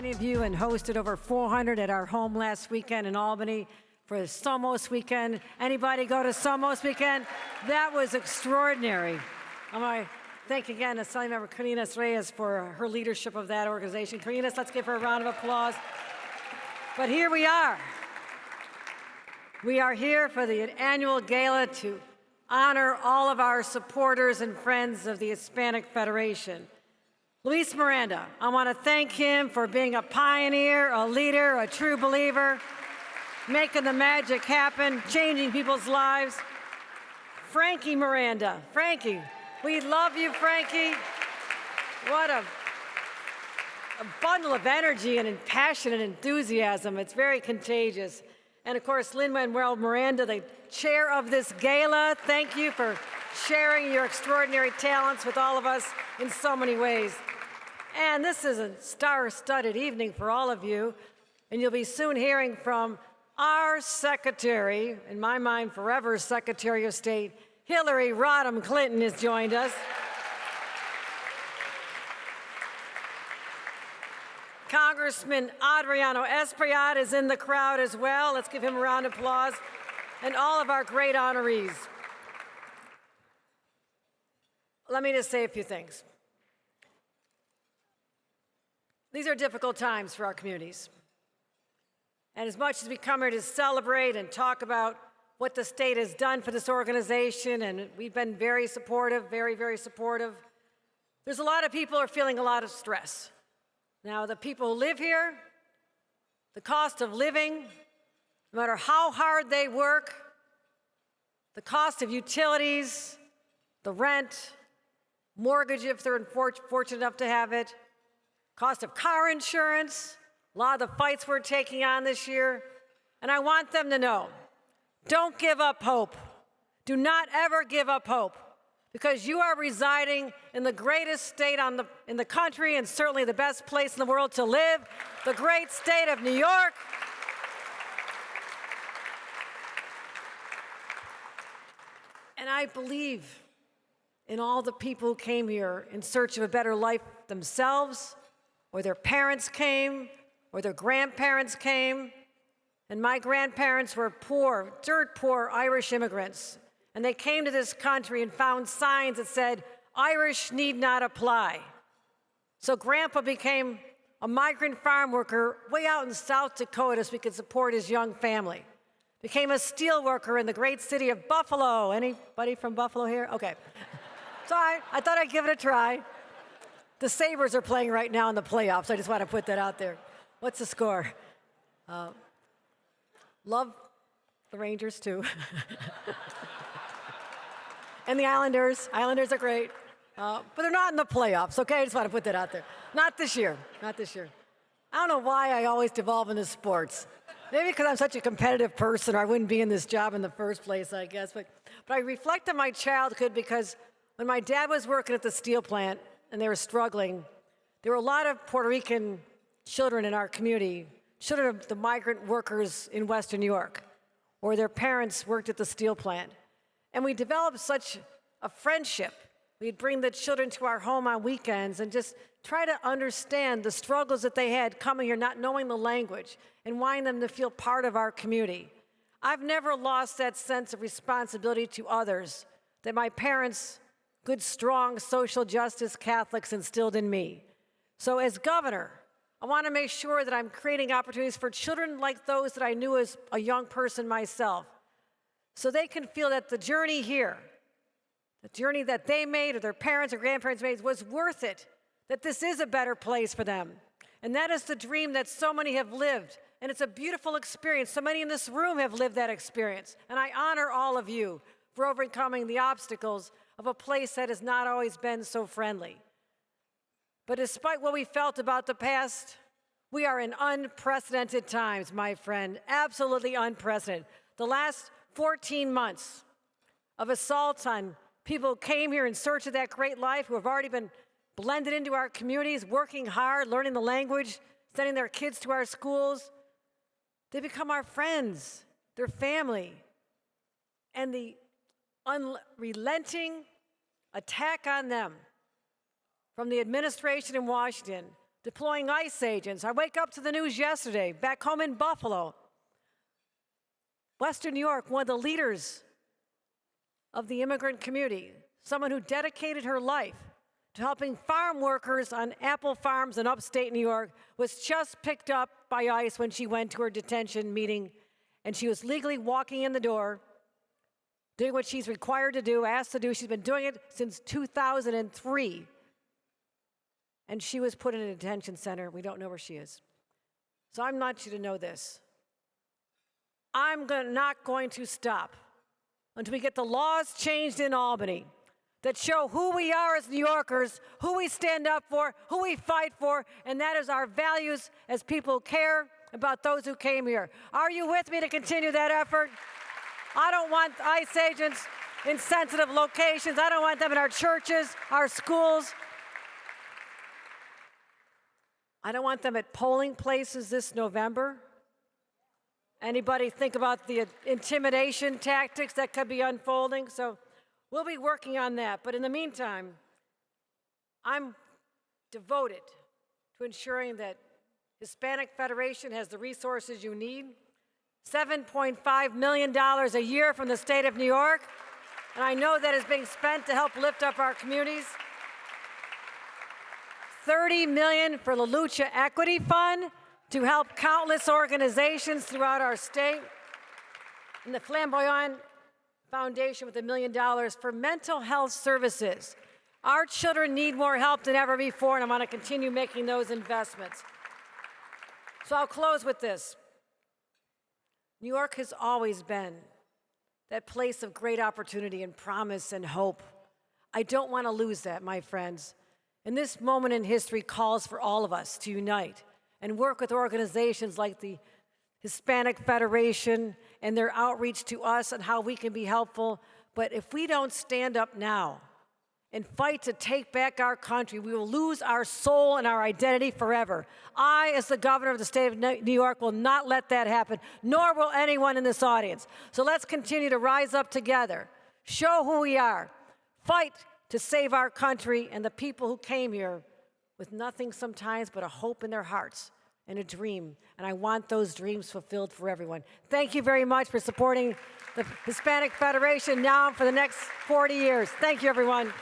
many of you and hosted over 400 at our home last weekend in Albany for Somos weekend. Anybody go to Somos weekend? That was extraordinary. I want to thank again Assembly Member Carinas Reyes for her leadership of that organization. Carinas, let's give her a round of applause. But here we are. We are here for the annual gala to honor all of our supporters and friends of the Hispanic Federation. Luis Miranda, I want to thank him for being a pioneer, a leader, a true believer, making the magic happen, changing people's lives. Frankie Miranda, Frankie, we love you, Frankie. What a bundle of energy and passion and enthusiasm. It's very contagious. And of course, Lin-Manuel Miranda, the chair of this gala, thank you for sharing your extraordinary talents with all of us in so many ways. And this is a star-studded evening for all of you, and you'll be soon hearing from our secretary, in my mind, forever Secretary of State, Hillary Rodham Clinton has joined us. Congressman Adriano Espaillat is in the crowd as well. Let's give him a round of applause. And all of our great honorees. Let me just say a few things. These are difficult times for our communities. And as much as we come here to celebrate and talk about what the state has done for this organization, and we've been very supportive, very, very supportive, there's a lot of people who are feeling a lot of stress. Now, the people who live here, the cost of living, no matter how hard they work, the cost of utilities, the rent, mortgage if they're fortunate enough to have it, cost of car insurance, a lot of the fights we're taking on this year. And I want them to know, don't give up hope. Do not ever give up hope, because you are residing in the greatest state in the country, and certainly the best place in the world to live, the great state of New York. And I believe in all the people who came here in search of a better life themselves, or their parents came, or their grandparents came. And my grandparents were poor, dirt poor Irish immigrants. And they came to this country and found signs that said, Irish need not apply. So Grandpa became a migrant farm worker way out in South Dakota so we could support his young family. Became a steel worker in the great city of Buffalo. Anybody from Buffalo here? Okay. Sorry, I thought I'd give it a try. The Sabres are playing right now in the playoffs. I just want to put that out there. What's the score? Love the Rangers too. And the Islanders. Islanders are great. But they're not in the playoffs, okay? I just want to put that out there. Not this year. Not this year. I don't know why I always devolve into sports. Maybe because I'm such a competitive person, or I wouldn't be in this job in the first place, I guess. But I reflect on my childhood because when my dad was working at the steel plant and they were struggling, there were a lot of Puerto Rican children in our community, children of the migrant workers in Western New York, or their parents worked at the steel plant. And we developed such a friendship. We'd bring the children to our home on weekends and just try to understand the struggles that they had coming here, not knowing the language, and wanting them to feel part of our community. I've never lost that sense of responsibility to others that my parents, good, strong, social justice Catholics, instilled in me. So as governor, I want to make sure that I'm creating opportunities for children like those that I knew as a young person myself, so they can feel that the journey here, the journey that they made or their parents or grandparents made, was worth it, that this is a better place for them. And that is the dream that so many have lived, and it's a beautiful experience. So many in this room have lived that experience, and I honor all of you for overcoming the obstacles of a place that has not always been so friendly. But despite what we felt about the past, we are in unprecedented times, my friend, absolutely unprecedented. The last 14 months of assaults on people who came here in search of that great life, who have already been blended into our communities, working hard, learning the language, sending their kids to our schools. They become our friends, their family. And the unrelenting attack on them from the administration in Washington deploying ICE agents. I wake up to the news yesterday, back home in Buffalo. Western New York, one of the leaders of the immigrant community, someone who dedicated her life to helping farm workers on apple farms in upstate New York, was just picked up by ICE when she went to her detention meeting, and she was legally walking in the door, doing what she's required to do, asked to do. She's been doing it since 2003. And she was put in a detention center. We don't know where she is. So I want you to know this. I'm not going to stop until we get the laws changed in Albany that show who we are as New Yorkers, who we stand up for, who we fight for, and that is our values as people who care about those who came here. Are you with me to continue that effort? I don't want ICE agents in sensitive locations. I don't want them in our churches, our schools. I don't want them at polling places this November. Anybody think about the intimidation tactics that could be unfolding? So we'll be working on that. But in the meantime, I'm devoted to ensuring that Hispanic Federation has the resources you need. $7.5 million a year from the state of New York. And I know that is being spent to help lift up our communities. $30 million for the Lucha Equity Fund to help countless organizations throughout our state. And the Flamboyant Foundation with $1 million for mental health services. Our children need more help than ever before, and I want to continue making those investments. So I'll close with this. New York has always been that place of great opportunity and promise and hope. I don't want to lose that, my friends. And this moment in history calls for all of us to unite and work with organizations like the Hispanic Federation and their outreach to us and how we can be helpful. But if we don't stand up now and fight to take back our country, we will lose our soul and our identity forever. I, as the governor of the state of New York, will not let that happen, nor will anyone in this audience. So let's continue to rise up together, show who we are, fight to save our country and the people who came here with nothing sometimes but a hope in their hearts and a dream. And I want those dreams fulfilled for everyone. Thank you very much for supporting the Hispanic Federation now and for the next 40 years. Thank you, everyone.